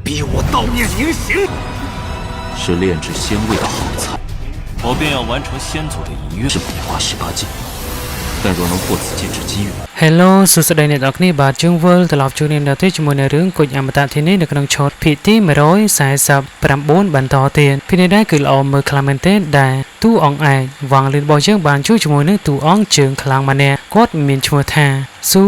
逼我悼念您行，是炼制仙味的好菜，我便要完成先祖的遗愿。是梅花18禁，但若能获此剑之机缘。Hello សួស្តីអ្នកនរគ្នាបាទយើងវិលត្រឡប់ជួបគ្នាទៅជាមួយនៅរឿងគុជអមតៈទីនេះនៅក្នុងឆតភាគទី149បន្តទៀតពីនេះដែរគឺល្អមើលខ្លាំងមែនទែនដែរទូអង្គឯងវងលឿនរបស់យើងបានជួបជាមួយនឹងទូអង្គជើងខ្លាំងម្នាក់គាត់មានឈ្មោះថាស៊ូ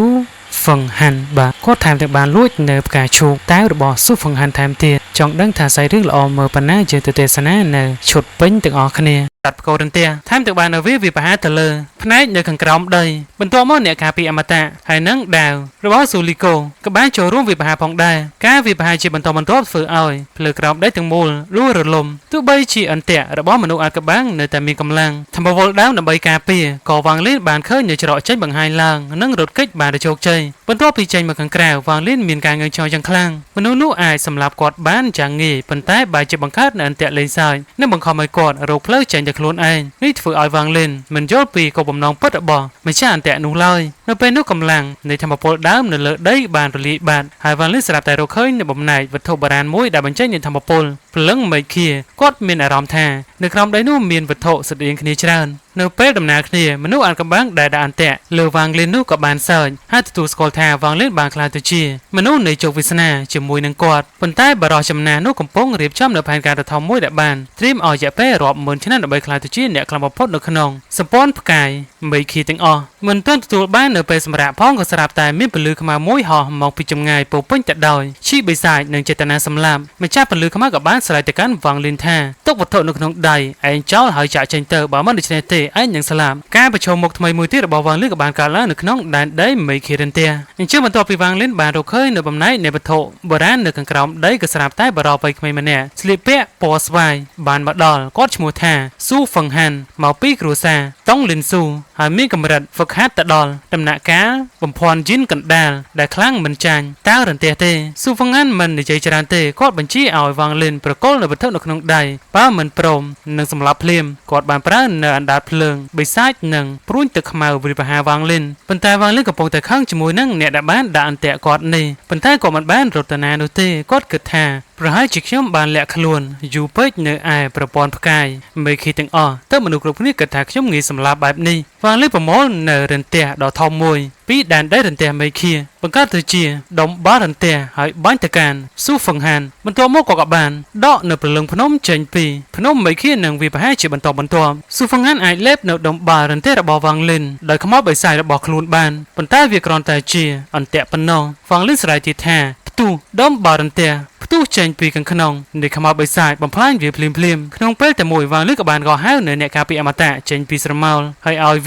ហ្វឹងហាន់បាទគាត់ថែមទាំងបានលួចនៅផ្កាឈូកតែរបស់ស៊ូហ្វឹងហាន់ថែមទៀតចង់ដឹងថាសាច់រឿងល្អមើលប៉ុណ្ណាយើងទៅទេសនានៅឈុតពេញទាំងអស់គ្នាตัดកោរន្ទះថែមទាំងបាននៅវាប្រហារទៅលើផ្នែកនៅខាងក្រោមដីបន្ទាប់មកអ្នកការពារអមតៈហើយនឹងដាវរបស់ស៊ូលីកូក៏បានចូលរួមវាប្រហារផងដែរការវាប្រហារជាបន្តបន្ទាប់ធ្វើឲ្យភ្លើក្រោមដីទាំងមូលរួចរលំទោះបីជាអន្ទាក់របស់មនុស្សអាកបាំងនៅតែមានកម្លាំងធម្មវលដាវដើម្បីការពារក៏វ៉ាងលៀនបានឃើញនៅច្រកចេញបង្ហាញឡើងនិងរត់គេចបានទៅជោគជ័យបន្ទាប់ពីចេញមកខាងក្រៅវ៉ាងលៀនមានការងើយឆោយ៉ាងខ្លាំងមនុស្សនោះអាចសម្លាប់គាត់បានយ៉ាងងាយប៉ុន្តែបែរជាបង្កើតនៅអន្ទាក់លេងសើចនិងបង្ខំឲ្យគាត់រកផ្លូវចេញទៅខ្លួនឯងនេះធ្វើឲ្យវ៉ាងលិនមិនយល់ពីគោលបំណងពិតរបស់ម្ចាស់អន្ទាក់នោះឡើយនៅពេលនោះកម្លាំងនៃធម្មពលដើមនៅលើដីបានរលាយបាត់ហើយវ៉ាងលិនស្រាប់តែរកឃើញនៅបំណែកវត្ថុបុរាណមួយដែលបញ្ចេញនូវធម្មពលព្រលឹងមេឃខៀគាត់មានអារម្មណ៍ថានៅក្រោមដីនោះមានវត្ថុស្តៀងគ្នាច្រើននៅពេលដំណើរគ្នាមនុស្សអានកំបាំងដែលដាក់អន្ទាក់លើវ៉ាងលិននោះក៏បានសើចហើយទទួលស្គាល់ថាវ៉ាងលិនបានក្លាយទៅជាមនុស្សនៃជោគវាសនាជាមួយនឹងគាត់ប៉ុន្តែបរិះចំណាស់នោះកំពុងរៀបចំនៅផែនការដ៏ធំមួយដែលបានត្រៀមឲ្យរយៈពេលរាប់ម៉ឺនឆ្នាំដើម្បីក្លាយទៅជាអ្នកខ្លាំងបំផុតនៅក្នុងសម្ព័ន្ធផ្កាយមេឃទាំងអស់មិនទាន់ទទួលបាននៅពេលសម្រាប់ផងក៏ស្រាប់តែមានពលឺខ្មៅមួយហោះមកពីចម្ងាយពោពេញទៅដោយឈីបិសាចនិងចេតនាសម្លាប់ម្ចាស់ពលឺខ្មៅក៏បានស្រែកទៅកាន់វ៉ាងលិនថាទុកវត្ថុនៅក្នុងដៃឯងចោលហើយចាក់ចេញទៅបើមិនដូច្នេះទេឯងនឹងស្លាប់ការប្រឈមមុខថ្មីមួយទៀតរបស់វ៉ាងលិនក៏បានកើតឡើងនៅក្នុងដែនដីមេឃរិនទាអញ្ចឹងបន្ទាប់ពីវ៉ាងលិនបានរកឃើញនៅបំណែកនៃវត្ថុបុរាណនៅខាងក្រោមដីក៏ស្រាប់តែបរិបវ័យក្មេងម្នាក់ស្លៀកពាក់ពណ៌ស្វាយបានមកដល់គាត់ឈ្មោះថាស៊ូហ្វឹងហាន់មកពីគ្រួសារតុងលិនស៊ូហើយមានកម្រិតហ្វឹកហាត់ទៅដល់ដំណាក់កាលបំភាន់យិនកណ្ដាលដែលខ្លាំងមិនចាញ់តើរន្ទះទេស៊ូហ្វឹងហាន់មិននិយាយច្រើនទេគាត់បញ្ជាឲ្យវ៉ាងលិនប្រកល់នៅវត្ថុនៅក្នុងដៃបើមិនព្រមនឹងសម្លាប់ភ្លាមគាត់បានប្រើនៅអណ្ដាតភ្លើងបិសាចនិងព្រួញទឹកខ្មៅវិបហាវ៉ាងលិនប៉ុន្តែវ៉ាងលិនកំពុងតែខឹងជាមួយនឹងអ្នកដែលបានដាក់អន្ទាក់គាត់នេះប៉ុន្តែគាត់មិនបានរត់ទៅណានោះទេគាត់គិតថាប្រហែលជាខ្ញុំបានលាក់ខ្លួនយូរពេកនៅឯប្រព័ន្ធផ្កាយមេឃទាំងអស់តើមនុស្សគ្រប់គ្នាគិតថាខ្ញុំងាយសម្លាប់បែបនេះវ៉ាងលិនប្រមូលនៅរន្ទះដ៏ធំមួយពីដែនដីរន្ទះមេឃបង្កើតទៅជាដុំបារន្ទះហើយបាញ់ទៅកាន់ស៊ូហ្វឹងហានបន្ទាប់មកក៏បានដកនៅព្រលឹងភ្នំចេញពីភ្នំមេឃនិងវាប្រហែលជាបន្តបន្ទាប់ស៊ូហ្វឹងហានអាចលេបនៅដុំបារន្ទះរបស់វ៉ាងលិនដោយខ្មោចបិសាចរបស់ខ្លួនបានប៉ុន្តែវាគ្រាន់តែជាអន្ទាក់ប៉ុណ្ណោះវ៉ាងលិនស្រែកទៀតថាផ្ទុះដុំបារន្ទះផ្ទុះចេញពីខាងក្នុងនៃខ្មោចបិសាចបំផ្លាញវាភ្លាមក្នុងពេលតែមួយវ៉ាងលិនក៏បានកោះហៅនៅអ្នកការពារអមតៈចេញពីស្រមោលហើយឲ្យ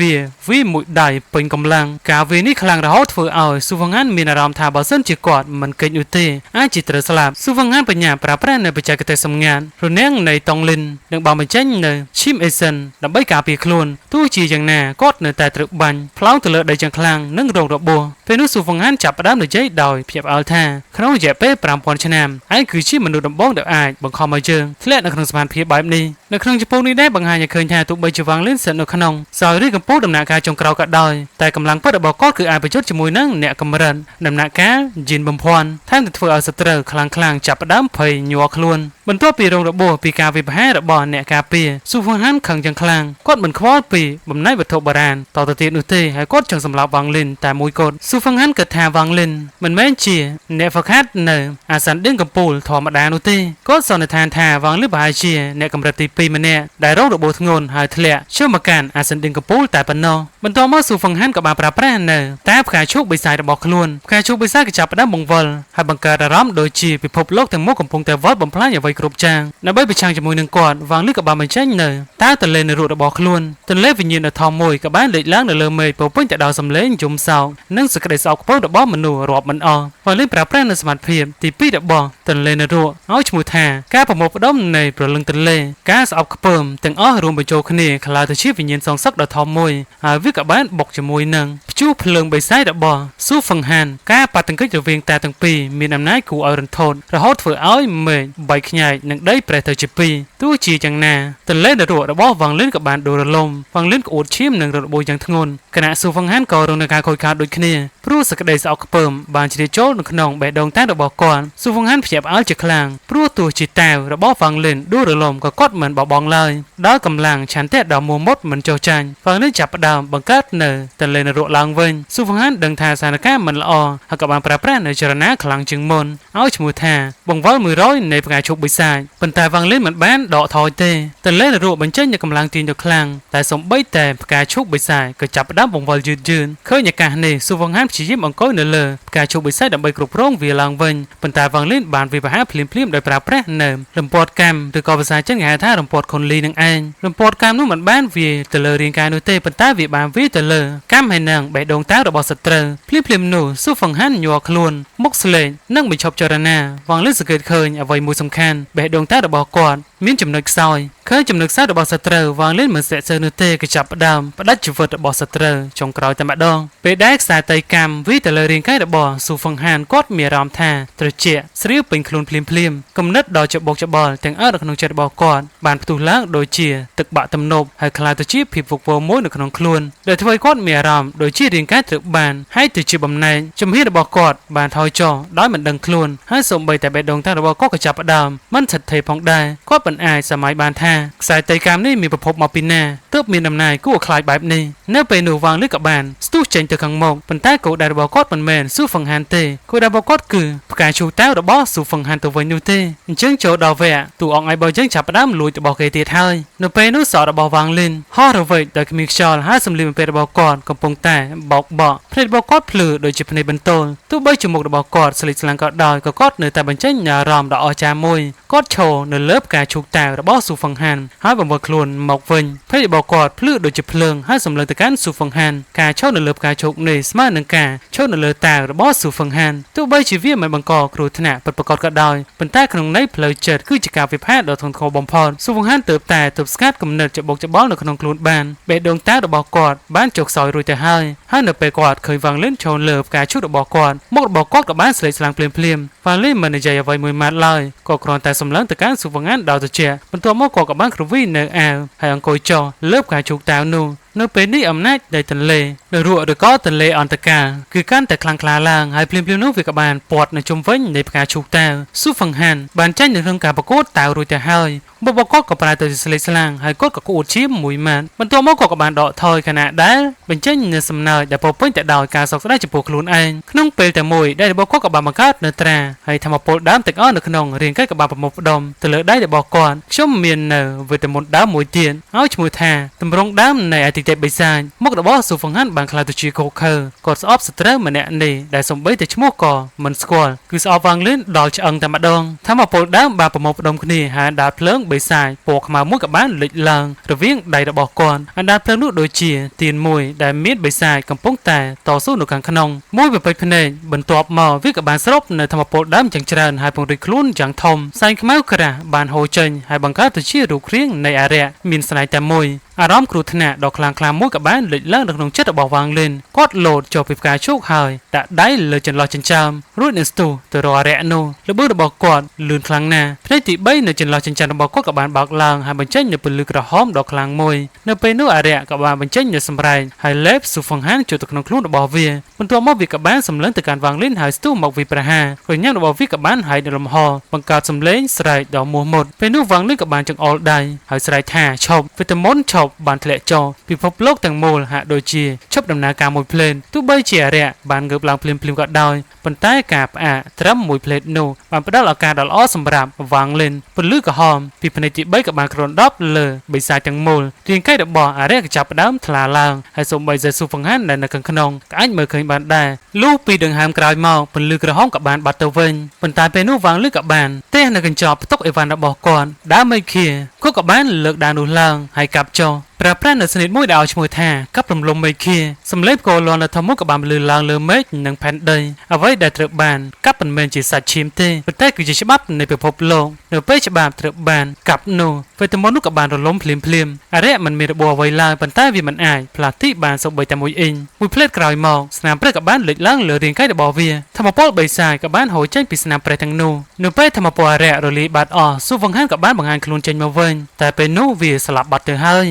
វាមួយដៃពេញកម្លាំងការវានេះខ្លាំងរហូតធ្វើឲ្យស៊ូវ៉ាងហានមានអារម្មណ៍ថាបើសិនជាគាត់មិនគេចនោះទេអាចជាត្រូវស្លាប់ស៊ូវ៉ាងហានបញ្ញាប្រើប្រាស់នៅបច្ចេកទេសសម្ងាត់រនាំងនៃតុងលិននិងបានបញ្ចេញនៅឈីមអេសិនដើម្បីការពារខ្លួនទោះជាយ៉ាងណាគាត់នៅតែត្រូវបាញ់ផ្លោងទៅលើដីយ៉ាងខ្លាំងនិងរងរបួសពេលនោះស៊ូវ៉ាងហានចាប់ផ្ដើមនិយាយដោយភ្ញាក់ផ្អើលថាក្នុងរយៈពេល5000ឆ្នាំឯងគឺជាមនុស្សដំបូងដែលអាចបង្ខំឲ្យយើងធ្លាក់នៅក្នុងស្ថានភាពបែបនេះនៅក្នុងចំពោះនេះដែរបង្ហាញឲ្យឃើញថាទោះបីជាវ៉ាងលិនស្ថិតនៅក្នុងសោយរីកំពុងដំណាក់កាលចុងក្រោយក៏ដោយតែកម្លាំងពិតរបស់គាត់គឺអាចប្រយុទ្ធជាមួយនឹងអ្នកកម្រិតដំណាក់កាលយិនបំភាន់ថែមទាំងធ្វើឲ្យសត្រូវខ្លាំងចាប់ផ្ដើមភ័យញ័រខ្លួនបន្ទាប់ពីរងរបួសពីការវិបហារបស់អ្នកការពារស៊ូហ្វឹងហានខឹងយ៉ាងខ្លាំងគាត់មិនខ្វល់ពីបំណែកវត្ថុបុរាណតទៅទៀតនោះទេហើយគាត់ចង់សម្លាប់វ៉ាងលិនតែមួយគត់ស៊ូហ្វឹងហានគិតថាវ៉ាងលិនមិនមែនជាអ្នកហ្វឹកហាត់នៅអាសានដៀងកំពូលធម្មតានោះទេគាត់សន្និដ្ឋានថាវ៉ាងលិនប្រហែលជាអ្នកកម្រិតទី2ម្នាក់ដែលរងរបួសធ្ងន់ហើយធ្លាក់ឈាមមកកាន់អាសានដៀងកំពូលតែប៉ុណ្ណោះបន្ទាប់មកស៊ូហ្វឹងហានក៏បានប្រើប្រាស់នៅតែផ្កាឈូកបិសាចរបស់ខ្លួនផ្កាឈូកបិសាចក៏ចាប់ផ្ដើមបង្វិលហើយបង្កើតអារម្មណ៍ដូចជាពិភពលោកទាំងមូលកំពុងតែវិលបំផ្លាញអ្វីគ្រប់យ៉ាងដើម្បីប្រឆាំងជាមួយនឹងគាត់វ៉ាងលិនក៏បានបញ្ចេញនៅតើទន្លេនៃរូបរបស់ខ្លួនទន្លេវិញ្ញាណដ៏ធំមួយក៏បានលេចឡើងនៅលើមេឃពោពេញទៅដោយសំឡេងយំសោកនិងសេចក្តីស្អប់ខ្ពើមរបស់មនុស្សរាប់មិនអស់វ៉ាងលិនប្រើប្រាស់នៅសមត្ថភាពទី2របស់ទន្លេនៃរូបឲ្យឈ្មោះថាការប្រមូលផ្ដុំនៃព្រលឹងទន្លេការស្អប់ខ្ពើមទាំងអស់រួមបញ្ចូលគ្នាក្លាយទៅជាវិញ្ញាណសងសឹកដ៏ធំមួយហើយវាក៏បានបុកជាមួយនឹងព្យុ ជួភ្លើងបិសាចរបស់ស៊ូហ្វឹងហានការប៉ះទង្គិចរវាងតាទាំងពីរមានអំណាចគួរឲ្យរន្ធត់រហូតធ្វើឲ្យមេឃបែកខ្ញែកនិងដីប្រេះទៅជាពីរទោះជាយ៉ាងណាទន្លេនរករបស់វ៉ាងលិនក៏បានដួលរលំវ៉ាងលិនក្អួតឈាមនិងរបួសយ៉ាងធ្ងន់គណៈស៊ូហ្វឹងហានក៏រងនឹងការខូចខាតដូចគ្នាព្រោះសក្តីស្អប់ខ្ពើមបានជ្រៀតចូលនៅក្នុងបេះដូងតារបស់គាត់ស៊ូហ្វឹងហានភ្ញាក់ផ្អើលជាខ្លាំងព្រោះទោះជាតាវរបស់វ៉ាងលិនដួលរលំក៏គាត់មិនបោះបង់ឡើយដោយកម្លាំងឆន្ទៈដ៏មោះមុតមិនចុះចាញ់វ៉ាងលិនចាប់ផ្ដើមបង្កើតនៅទន្លេនរកឡើងវិញស៊ូហ្វឹងហានដឹងថាស្ថានភាពមិនល្អហើយក៏បានប្រើប្រាស់នៅចរណាខ្លាំងជាងមុនឲ្យឈ្មោះថាបង្វិល100នៃផ្កាឈូកបិសាចប៉ុន្តែវ៉ាងលិនមិនបានដកថយទេទន្លេនរកបញ្ចេញនូវកម្លាំងទាញដ៏ខ្លាំងតែសូម្បីតែផ្កាឈូកបិសាចក៏ចាប់ផ្ដើមបង្វិលយឺតឃើញឱកាសនេះស៊ូហ្វឹងហានព្យាយាមអង្គុយនៅលើផ្កាឈូកបិសាចដើម្បីគ្រប់គ្រងវាឡើងវិញប៉ុន្តែវ៉ាងលិនបានវិវហាភ្លាមដោយប្រើប្រាស់នៅរំពាត់កម្មឬក៏ភាសាចិនគេហៅថារំពាត់ខុនលីនឹងឯងរំពាត់កម្មនោះមិនបានវាទៅលើរាងកាយនោះទេប៉ុន្តែវាបានវាទៅលើកម្មហើយនឹងបេះដូងតារបស់សត្រូវភ្លាមនោះស៊ូហ្វឹងហានញ័រខ្លួនមុខស្លេកនិងបញ្ឈប់ចរណាវ៉ាងលិនសង្កេតឃើញអ្វីមួយសំខាន់បេះដូងតារបស់គាត់មានចំណុចខ្សោយឃើញចំណុចខ្សោយរបស់សត្រូវវ៉ាងលិនមិនស្ទាក់ស្ទើរនោះទេក៏ចាប់ផ្ដើមផ្ដាច់ជីវិតរបស់សត្រូវចុងក្រោយតែម្ដងពេលដែលខ្សែតៃកម្មវាទៅលើរាងកាយរបស់ស៊ូហ្វឹងហានគាត់មានអារម្មណ៍ថាត្រជាក់ស្រាវពេញខ្លួនភ្លាមគំនិតដ៏ច្បុកច្បល់ទាំងអស់នៅក្នុងចិត្តរបស់គាត់បានផ្ទុះឡើងដូចជាទឹកបាក់ទំនប់ហើយក្លាយទៅជាភាពវឹកវរមួយនៅក្នុងខ្លួនដែលធ្វើឲ្យគាត់មានអារម្មណ៍ដូចជារាងកាយត្រូវបានហើយទៅជាបំណែកជំហានរបស់គាត់បានថយចុះដោយមិនដឹងខ្លួនហើយសូម្បីតែបេះដូងតារបស់គាត់ក៏ចាប់ផ្ដើមមិនស្ថិតថេរផងដែរគាត់មិនអាចសម័យបានថាខ្សែតៃកម្មនេះមានប្រភពមកពីណាទើបមានអំណាចគួរឲ្យខ្លាចបែបនេះនៅពេលនោះវ៉ាងលិនក៏បានស្ទុះចេញទៅខាងមុខប៉ុន្តែគោលដៅរបស់គាត់មិនមែនស៊ូហ្វឹងហានទេគោលដៅរបស់គាត់គឺផ្កាឈូកតាវរបស់ស៊ូហ្វឹងហានទៅវិញនោះទេអញ្ចឹងចូលដល់វគ្គទូអងឯងបើយើងចាប់ផ្ដើមលួចរបស់គេទៀតហើយនៅពេលនោះសក់របស់វ៉ាងលិនហោះរវេចដោយគ្មានខ្យល់ហើយសម្លៀកបំពាក់របស់គាត់កំពុងតែបោកបក់ភ្នែករបស់គាត់ភ្លឺដូចជាភ្នែកបន្ទោលទោះបីជាមុខរបស់គាត់ស្លេកស្លាំងក៏ដោយក៏គាត់នៅតែបញ្ចេញអារម្មណ៍ដ៏អស្ចារ្យមួយគាត់ឈរនៅលើផ្កាឈូកតាវរបស់ស៊ូហ្វឹងហានហើយបង្វិលខ្លួនមកវិញភ្នែករបស់គាត់ភ្លឺដូចជាភ្លើងហើយសម្លឹងទៅកាន់ស៊ូហ្វឹងហានការឈរនៅលើផ្កាឈូកនេះស្មើនឹងការឈរនៅលើតាវរបស់ស៊ូហ្វឹងហានទោះបីជាវាមិនបង្កគ្រោះថ្នាក់ពិតប្រាកដក៏ដោយប៉ុន្តែក្នុងន័យផ្លូវចិត្តគឺជាការវិផាកដ៏ធ្ងន់ធ្ងរបំផុតស៊ូហ្វឹងហានទើបតែទប់ស្កាត់គំនិតច្បុកច្បល់នៅក្នុងខ្លួនបានបេះដូងតាវរបស់គាត់បានចុះខ្សោយរួចទៅហើយនៅពេលគាត់ឃើញវ៉ាងលិនឈរលើផ្កាឈូករបស់គាត់មុខរបស់គាត់ក៏បានស្លេកស្លាំងភ្លាមវ៉ាងលិនមិននិយាយអ្វីមួយម៉ាត់ឡើយក៏គ្រាន់តែសម្លឹងទៅកាន់ស៊ូហ្វឹងហានដោយត្រជាក់បន្ទាប់មកគាត់ក៏បានគ្រវីនៅអាវហើយអង្គុយចុះលើផ្កាឈូកតាវនោះនៅពេលនេះអំណាចនៃទន្លេរੂឬក៏ទន្លេអន្តកាលគឺកាន់តែខ្លាំងក្លាឡើងហើយភ្លាមនោះវាក៏បានព័ទ្ធនៅជុំវិញនៃផ្កាឈូកតាវស៊ូហ្វឹងហានបានចាញ់នៅក្នុងការប្រកួតតាវរួចទៅហើយបុព្វគាត់ក៏ប្រែទៅជាស្លេកស្លាំងហើយគាត់ក៏ក្អួតឈាមមួយម៉ាត់បន្ទាប់មកគាត់ក៏បានដកថយខណៈដែលបញ្ចេញនូវសំណើចដែលពោពេញទៅដោយការសោកស្ដាយចំពោះខ្លួនឯងក្នុងពេលតែមួយដែលរបស់គាត់ក៏បានបង្កើតនៅត្រាហើយធម្មពលដើមទាំងអស់នៅក្នុងរាងកាយក៏បានប្រមូលផ្ដុំទៅលើដៃរបស់គាត់ខ្ញុំមាននៅវីតាមីនដើមមួយទៀតឲ្យឈ្មោះថាតម្រងដើមនៃអតិថិបិសាចមុខរបស់ស៊ូហ្វឹងហានបានក្លាយទៅជាកោខើគាត់ស្អប់សត្រូវម្នាក់នេះដែលសំបីតែឈ្មោះក៏មិនស្គាល់គឺស្អប់វ៉ាងលិនដល់ឆ្អឹងតែម្ដងធម្មពលដើមបានប្រមូលផ្ដុំគ្នាហើយដាល់ភ្លើងបិសាចពណ៌ខ្មៅមួយក៏បានលេចឡើងរវាងដៃរបស់គាត់អណ្ដាតភ្លើងនោះដូចជាទៀនមួយដែលមានបិសាចកំពុងតែតស៊ូនៅខាងក្នុងមួយបំពេញភ្នែកបន្ទាប់មកវាក៏បានស្រូបនៅធម្មពលដើមយ៉ាងច្រើនហើយពង្រីកខ្លួនយ៉ាងធំផ្សែងខ្មៅក្រាស់បានហូរចេញហើយបង្កើតទៅជារូបរាងនៃអារក្សមានស្នែងតែមួយអារម្មណ៍គ្រោះថ្នាក់ដ៏ខ្លាំងក្លាមួយក៏បានលេចឡើងនៅក្នុងចិត្តរបស់វ៉ាងលិនគាត់លោតចូលពីផ្កាឈូកហើយដាក់ដៃលើចន្លោះចិញ្ចើមរួចនឹងស្ទុះទៅរកអារក្សនោះល្បឿនរបស់គាត់លឿនខ្លាំងណាស់ផ្នែកទី3នៅចន្លោះចិញ្ចើមរបស់គាត់ក៏បានបើកឡើងហើយបញ្ចេញនូវពន្លឺក្រហមដ៏ខ្លាំងមួយនៅពេលនោះអារក្សក៏បានបញ្ចេញនូវសម្រែងហើយលេបស៊ូហ្វឹងហានចូលទៅក្នុងខ្លួនរបស់វាបន្ទាប់មកវាក៏បានសម្លឹងទៅកាន់វ៉ាងលិនហើយស្ទុះមកវាប្រហារក្រញាំរបស់វាក៏បានហែកនៅលំហបង្កើតសំឡេងស្រែកដ៏មោះមុតពេលនោះវ៉ាងលិនក៏បានចង្អុលដៃហើយស្រែកថាឈប់វីតាមីនឈប់បានធ្លាក់ចុះពិភពលោកទាំងមូលហាក់ដូចជាឈប់ដំណើរការមួយភ្លែនទោះបីជាអារក្សបានងើបឡើងភ្លាមក៏ដោយប៉ុន្តែការផ្អាកត្រឹមមួយភ្លែតនោះបានផ្ដល់ឱកាសដ៏ល្អសម្រាប់វ៉ាងលិនពន្លឺក្រហមពីភ្នែកទី3ក៏បានគ្របដប់លើបិសាចទាំងមូលរាងកាយរបស់អារក្សចាប់ផ្ដើមថ្លាឡើងហើយសូម្បីតែស៊ូហ្វឹងហានដែលនៅខាងក្នុងក៏អាចមើលឃើញបានដែរលុះពីដង្ហើមក្រោយមកពន្លឺក្រហមក៏បានបាត់ទៅវិញប៉ុន្តែពេលនោះវ៉ាងលិនក៏បានទេនៅកញ្ចប់ផ្ទុកអីវ៉ាន់របស់គាត់ដើមមេឃាគាត់ក៏បានលើកដាវនោះឡើងហើយកាប់ចុះ ប្រើប្រាស់នៅសនិតមួយដែលឲ្យឈ្មោះថាកັບរំលំមេឃាសម្លេងក៏លន់នៅធំមកក៏បានលឺឡើងលើមេឃនិងផែនដីអ្វីដែលត្រូវបានកັບមិនមែនជាសាច់ឈាមទេប៉ុន្តែគឺជាច្បាប់នៃពិភពលោកនៅពេលច្បាប់ត្រូវបានកັບនោះពេលទៅមុននោះក៏បានរលំភ្លាមអរិយមិនមានរបួសអ្វីឡើយប៉ុន្តែវាមិនអាចផ្លាស់ទីបានសូម្បីតែមួយអ៊ីងមួយផ្លេតក្រោយមកស្នាមព្រះក៏បានលេចឡើងលើរាងកាយរបស់វាធម្មពលបិសាចក៏បានហូរចេញពីស្នាមព្រះទាំងនោះនៅពេលធម្មពលអរិយរលាយបាត់អស់ស៊ូវង្ហានក៏បានបង្ហាញខ្លួនចេញមកវិញតែពេលនោះវាស្លាប់បាត់ទៅហើយ